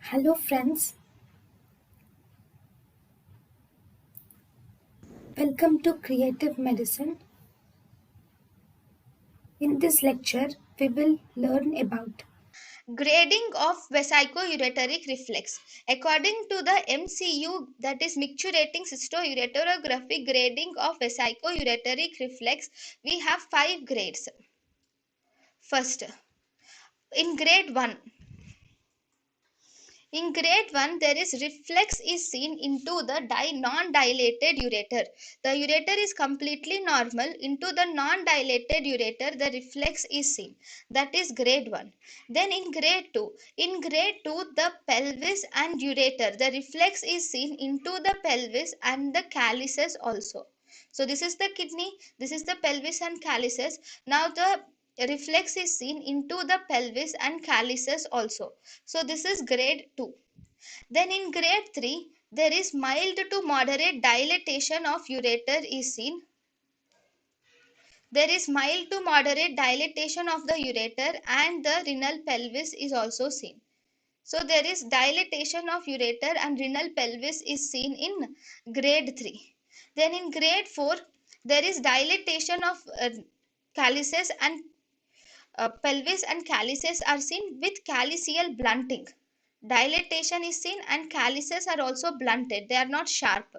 Hello, friends. Welcome to Creative Medicine. In this lecture, we will learn about Grading of vesicoureteric reflex. According to the MCU, that is micturating cystoureterography grading of vesicoureteric reflex, we have 5 grades. First, in grade 1, there is reflex is seen into the non-dilated ureter. The ureter is completely normal. Into the non-dilated ureter, the reflex is seen. That is grade 1. Then in grade 2, the pelvis and ureter, the reflex is seen into the pelvis and the calyces also. So this is the kidney, this is the pelvis and calyces. Now the reflex is seen into the pelvis and calyces also. So this is grade 2. Then in grade 3, there is mild to moderate dilatation of ureter is seen. There is mild to moderate dilatation of the ureter and the renal pelvis is also seen. So there is dilatation of ureter and renal pelvis is seen in grade 3. Then in grade 4, there is dilatation of calyces and pelvis and calyces are seen with calyceal blunting. Dilatation is seen and calyces are also blunted. They are not sharp.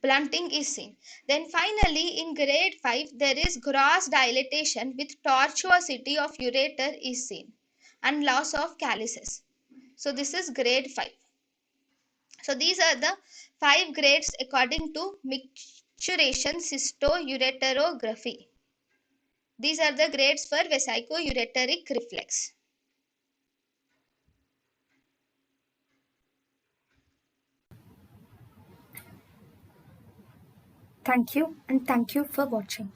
Blunting is seen. Then finally in grade 5 there is gross dilatation with tortuosity of ureter is seen and loss of calyces. So this is grade 5. So these are the 5 grades according to micturition cystoureterography. These are the grades for vesicoureteric reflex. thank you and thank you for watching.